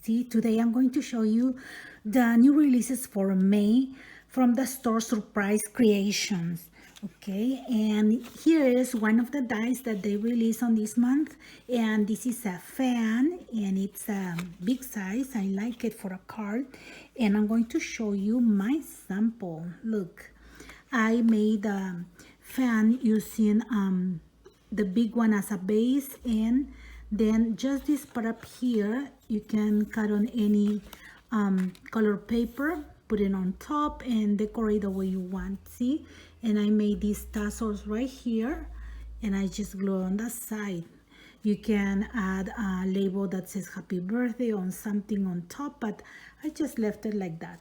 See, today I'm going to show you the new releases for May from the store Surprise Creations. Okay, and here is one of the dies that they released on this month, and this is a fan and it's a big size. I like it for a card, and I'm going to show you my sample. Look, I made a fan using the big one as a base, and then just this part up here you can cut on any color paper, put it on top and decorate the way you want. See, and I made these tassels right here and I just glue on the side. You can add a label that says happy birthday on something on top, but I just left it like that.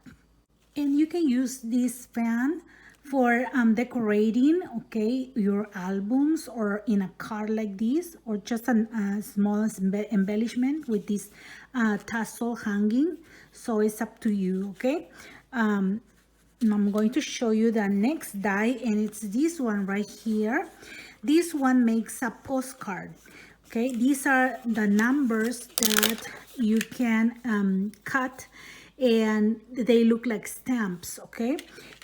And you can use this fan for decorating, okay, your albums or in a card like this, or just a small embellishment with this tassel hanging. So it's up to you, okay. I'm going to show you the next die, and it's this one right here. This one makes a postcard. Okay, these are the numbers that you can cut, and they look like stamps. Okay,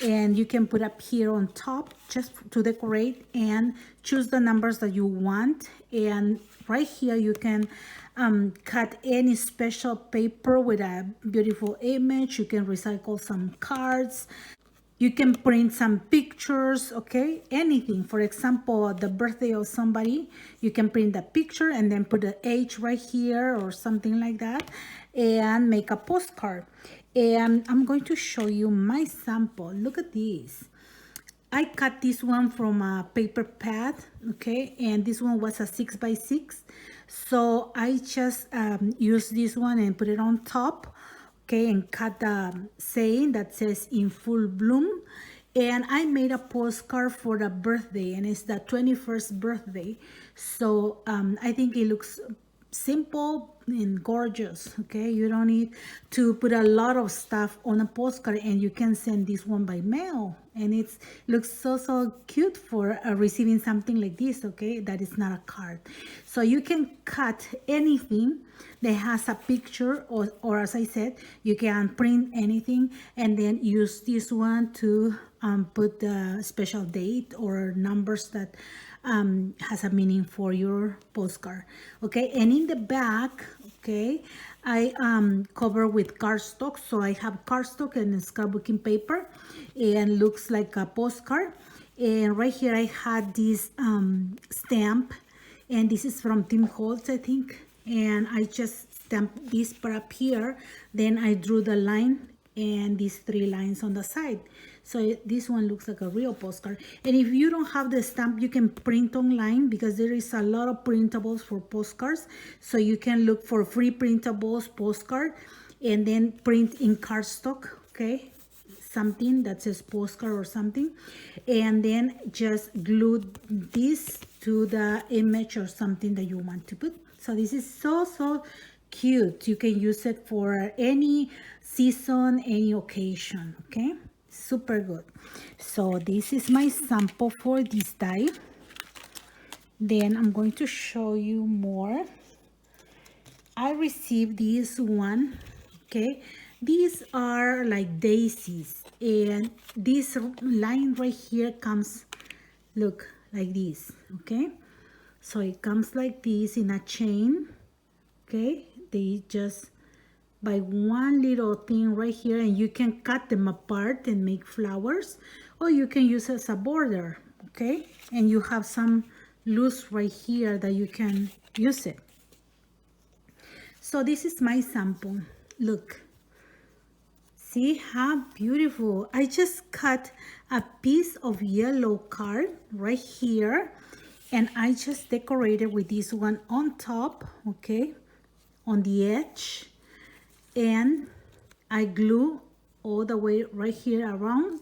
and you can put up here on top just to decorate and choose the numbers that you want. And right here you can cut any special paper with a beautiful image. You can recycle some cards. You can print some pictures, okay, anything. For example, the birthday of somebody, you can print the picture and then put the age right here or something like that and make a postcard. And I'm going to show you my sample. Look at this. I cut this one from a paper pad, okay, and this one was a 6x6. So I just used this one and put it on top, okay, and cut the saying that says in full bloom. And I made a postcard for the birthday, and it's the 21st birthday. So I think it looks simple and gorgeous. Okay, you don't need to put a lot of stuff on a postcard, and you can send this one by mail, and it looks so cute for receiving something like this. Okay, that is not a card. So you can cut anything that has a picture, or as I said, you can print anything and then use this one to put the special date or numbers that has a meaning for your postcard. Okay, and in the back, okay, I cover with cardstock. So I have cardstock and scrapbooking paper, and looks like a postcard. And right here I had this stamp, and this is from Tim Holtz, I think. And I just stamped this part up here. Then I drew the line and these 3 lines on the side. So this one looks like a real postcard. And if you don't have the stamp, you can print online, because there is a lot of printables for postcards. So you can look for free printables postcard and then print in cardstock, okay, something that says postcard or something, and then just glue this to the image or something that you want to put. So this is so cute. You can use it for any season, any occasion. Okay, super good. So this is my sample for this die. Then I'm going to show you more. I received this one. Okay, these are like daisies, and this line right here comes, look, like this. Okay, so it comes like this in a chain. Okay, they just by one little thing right here, and you can cut them apart and make flowers, or you can use as a border. Okay, and you have some loose right here that you can use it. So this is my sample. Look, see how beautiful. I just cut a piece of yellow card right here, and I just decorated with this one on top, okay, on the edge, and I glue all the way right here around,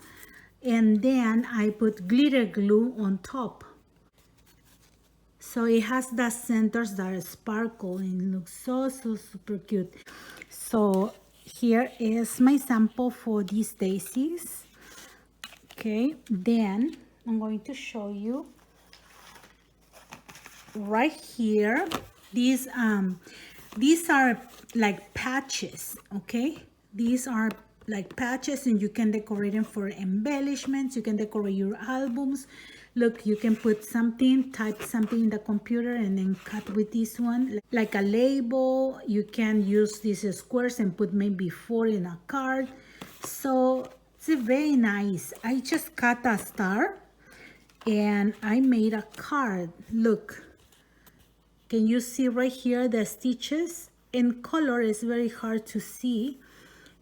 and then I put glitter glue on top. So it has the centers that sparkle and looks so super cute. So here is my sample for these daisies. Okay, then I'm going to show you right here. These These are like patches, okay? These are like patches, and you can decorate them for embellishments. You can decorate your albums. Look, you can put something, type something in the computer, and then cut with this one like a label. You can use these squares and put maybe 4 in a card. So it's very nice. I just cut a star and I made a card. Look, can you see right here the stitches? In color is very hard to see,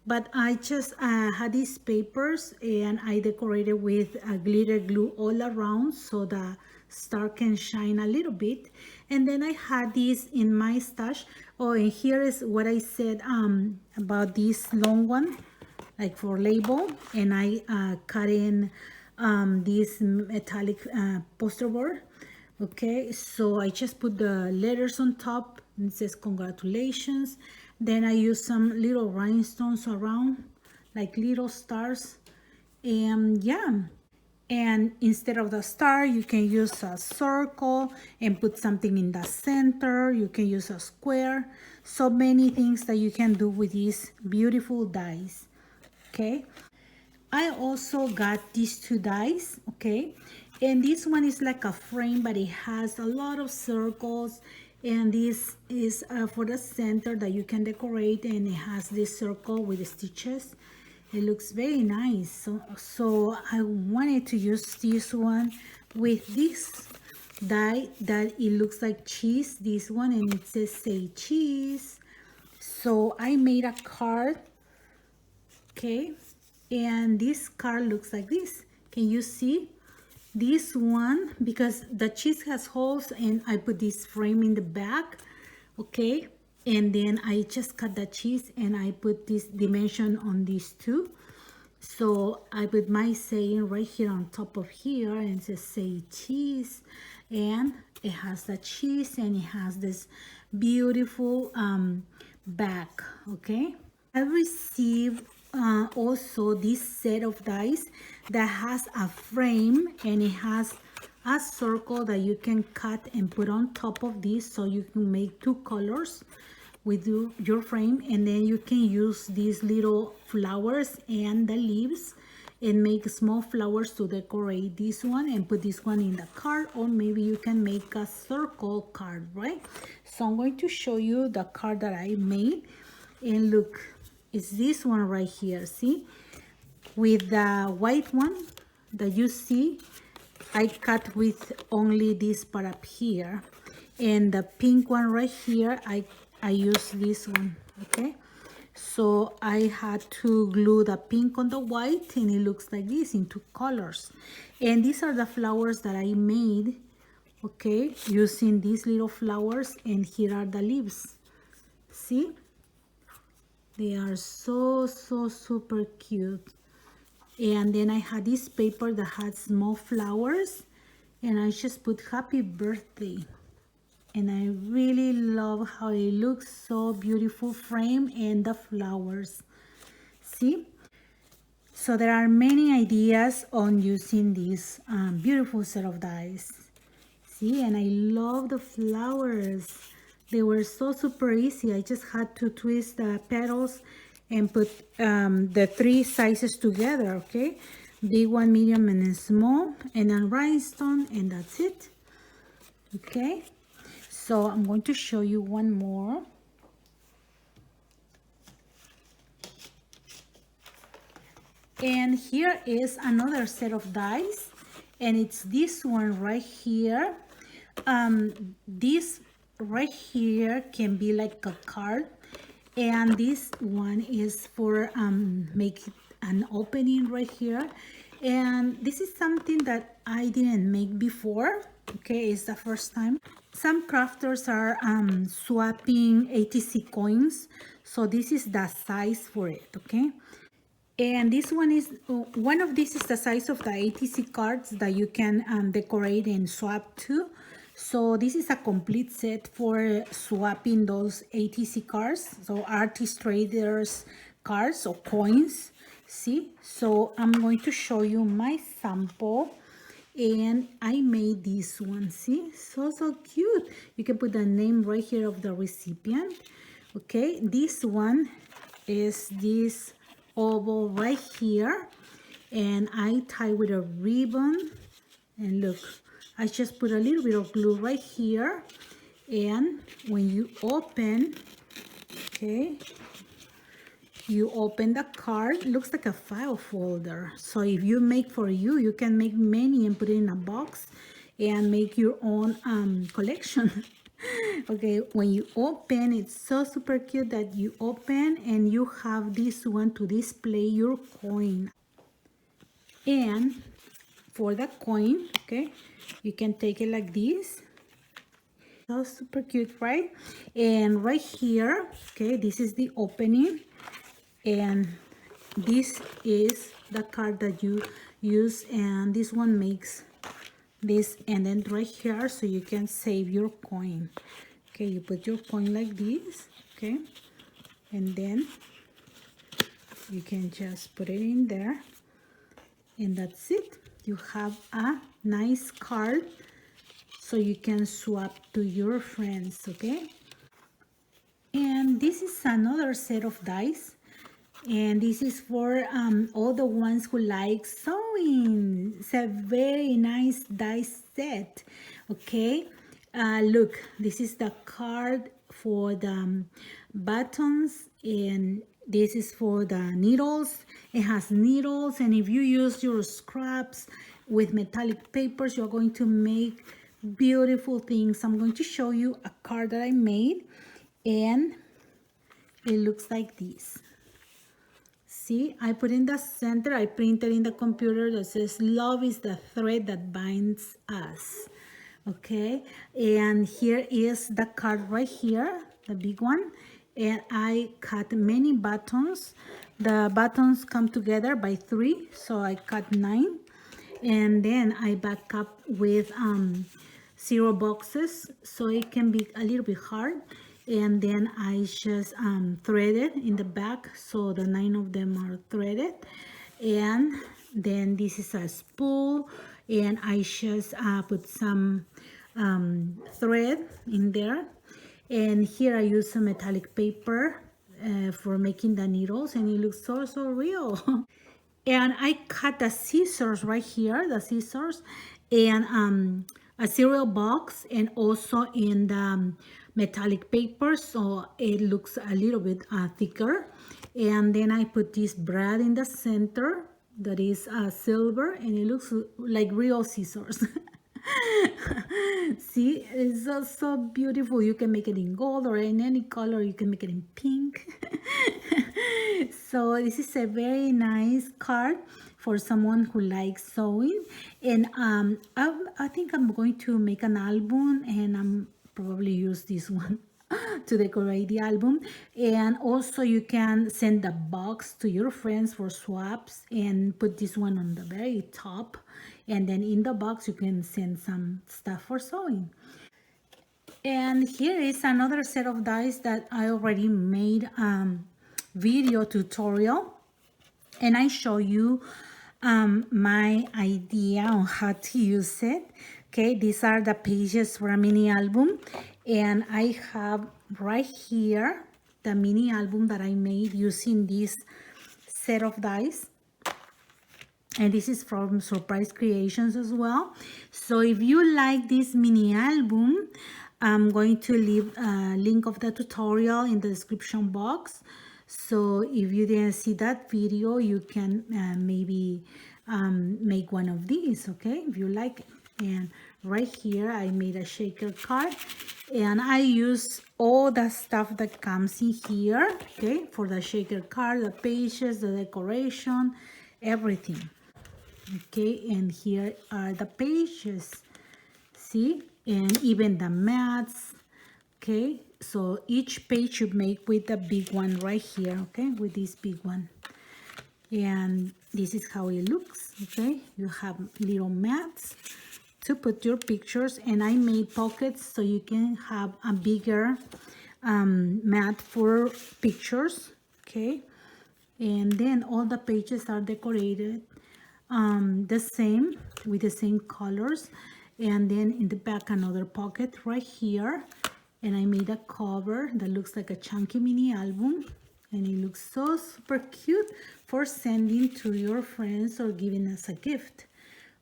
but I just had these papers and I decorated with glitter glue all around so the star can shine a little bit. And then I had these in my stash. Oh, and here is what I said about this long one, like for label, and I cut in this metallic poster board. Okay, so I just put the letters on top and it says congratulations. Then I use some little rhinestones around, like little stars. And yeah, and instead of the star, you can use a circle and put something in the center. You can use a square. So many things that you can do with these beautiful dies. Okay, I also got these 2 dies, okay? And this one is like a frame, but it has a lot of circles. And this is for the center that you can decorate, and it has this circle with the stitches. It looks very nice. So I wanted to use this one with this die that it looks like cheese, this one, and it says say cheese. So I made a card, okay? And this card looks like this. Can you see this one? Because the cheese has holes and I put this frame in the back, okay? And then I just cut the cheese and I put this dimension on these 2. So I put my saying right here on top of here, and it says say cheese, and it has the cheese and it has this beautiful back, okay? I received also this set of dies that has a frame, and it has a circle that you can cut and put on top of this, so you can make 2 colors with your frame. And then you can use these little flowers and the leaves and make small flowers to decorate this one and put this one in the card, or maybe you can make a circle card, right? So I'm going to show you the card that I made, and look, it's this one right here. See, with the white one that you see, I cut with only this part up here, and the pink one right here, I use this one, okay? So I had to glue the pink on the white, and it looks like this in 2 colors. And these are the flowers that I made, okay, using these little flowers, and here are the leaves. See, they are so super cute. And then I had this paper that had small flowers, and I just put happy birthday. And I really love how it looks, so beautiful frame and the flowers. See? So there are many ideas on using this beautiful set of dies. See, and I love the flowers. They were so super easy. I just had to twist the petals and put the 3 sizes together, okay? Big one, medium, and small, and then rhinestone, and that's it. Okay? So I'm going to show you one more. And here is another set of dies, and it's this one right here. This right here can be like a card, and this one is for make an opening right here. And this is something that I didn't make before, okay? It's the first time. Some crafters are swapping ATC coins, so this is the size for it, okay? And this one is, one of these is the size of the ATC cards that you can decorate and swap to. So this is a complete set for swapping those ATC cards, so artist traders cards or coins. See, so I'm going to show you my sample, and I made this one. See, so cute. You can put the name right here of the recipient. Okay, this one is this oval right here, and I tie with a ribbon. And look, I just put a little bit of glue right here, and when you open, okay, you open the card. It looks like a file folder. So if you make for you, you can make many and put it in a box and make your own collection. Okay, when you open, it's so super cute that you open and you have this one to display your coin. And for the coin, okay, you can take it like this. So super cute, right? And right here, okay, this is the opening, and this is the card that you use, and this one makes this, and then right here, so you can save your coin. Okay, you put your coin like this, okay, and then you can just put it in there, and that's it. You have a nice card so you can swap to your friends. Okay, and this is another set of dice, and this is for all the ones who like sewing. It's a very nice dice set. Okay, look, this is the card for the buttons, and this is for the needles. It has needles, and if you use your scraps with metallic papers, you're going to make beautiful things. I'm going to show you a card that I made, and it looks like this. See, I put in the center, I printed in the computer that says, love is the thread that binds us. Okay, and here is the card right here, the big one. And I cut many buttons. The buttons come together by 3, so I cut 9. And then I back up with 0 boxes, so it can be a little bit hard. And then I just threaded in the back, so the 9 of them are threaded. And then this is a spool, and I just put some thread in there. And here I use some metallic paper for making the needles, and it looks so real. And I cut the scissors right here, the scissors, and a cereal box, and also in the metallic paper, so it looks a little bit thicker. And then I put this brad in the center that is silver, and it looks like real scissors. See, it's so beautiful. You can make it in gold or in any color. You can make it in pink. So this is a very nice card for someone who likes sewing. And I think I'm going to make an album, and I'm probably use this one to decorate the album. And also you can send a box to your friends for swaps, and put this one on the very top, and then in the box you can send some stuff for sewing. And here is another set of dies that I already made video tutorial, and I show you my idea on how to use it. Okay, these are the pages for a mini album, and I have right here the mini album that I made using this set of dies. And this is from Surprise Creations as well. So if you like this mini album, I'm going to leave a link of the tutorial in the description box. So if you didn't see that video, you can maybe make one of these, okay, if you like it. And right here I made a shaker card, and I use all the stuff that comes in here, okay, for the shaker card, the pages, the decoration, everything. Okay, and here are the pages, see, and even the mats. Okay, so each page you make with the big one right here, okay, with this big one. And this is how it looks. Okay, you have little mats to put your pictures, and I made pockets so you can have a bigger mat for pictures. Okay, and then all the pages are decorated the same with the same colors, and then in the back another pocket right here, and I made a cover that looks like a chunky mini album, and it looks so super cute for sending to your friends or giving as a gift.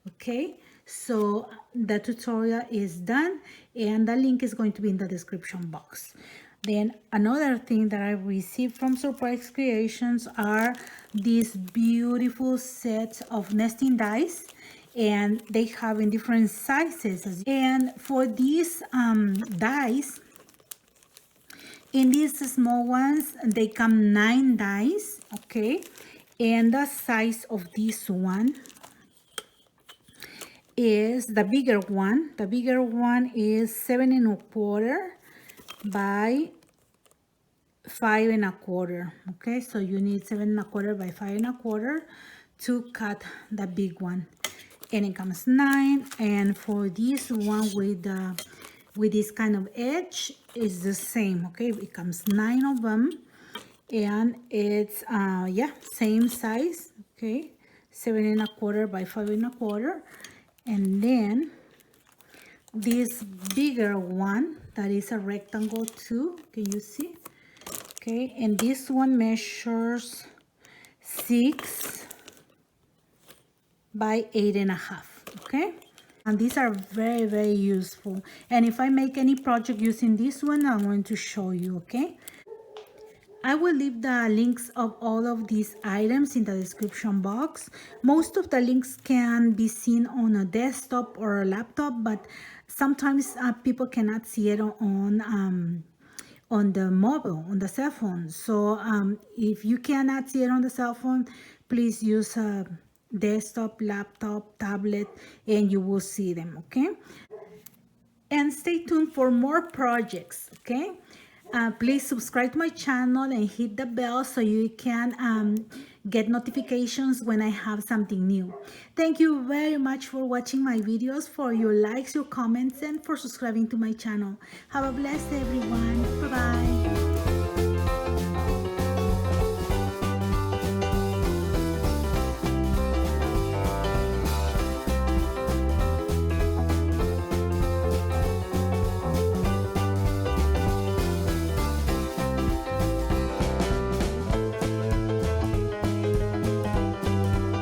Okay, so the tutorial is done, and the link is going to be in the description box. Then another thing that I received from Surprise Creations are these beautiful sets of nesting dice, and they have in different sizes. And for these dice, in these small ones, they come 9 dice, okay? And the size of this one is the bigger one. The bigger one is 7 1/4 by 5 1/4. Okay, so you need 7 1/4 by 5 1/4 to cut the big one, and it comes 9. And for this one with this kind of edge is the same. Okay, it comes 9 of them, and it's yeah, same size. Okay, 7 1/4 by 5 1/4. And then this bigger one that is a rectangle too, can you see? Okay, and this one measures 6 by 8 1/2. Okay, and these are very, very useful, and if I make any project using this one, I'm going to show you. Okay, I will leave the links of all of these items in the description box. Most of the links can be seen on a desktop or a laptop, but sometimes people cannot see it on the mobile, on the cell phone. So if you cannot see it on the cell phone, please use a desktop, laptop, tablet, and you will see them. Okay, and stay tuned for more projects. Okay, please subscribe to my channel and hit the bell so you can get notifications when I have something new. Thank you very much for watching my videos, for your likes, your comments, and for subscribing to my channel. Have a blessed day, everyone. Bye bye.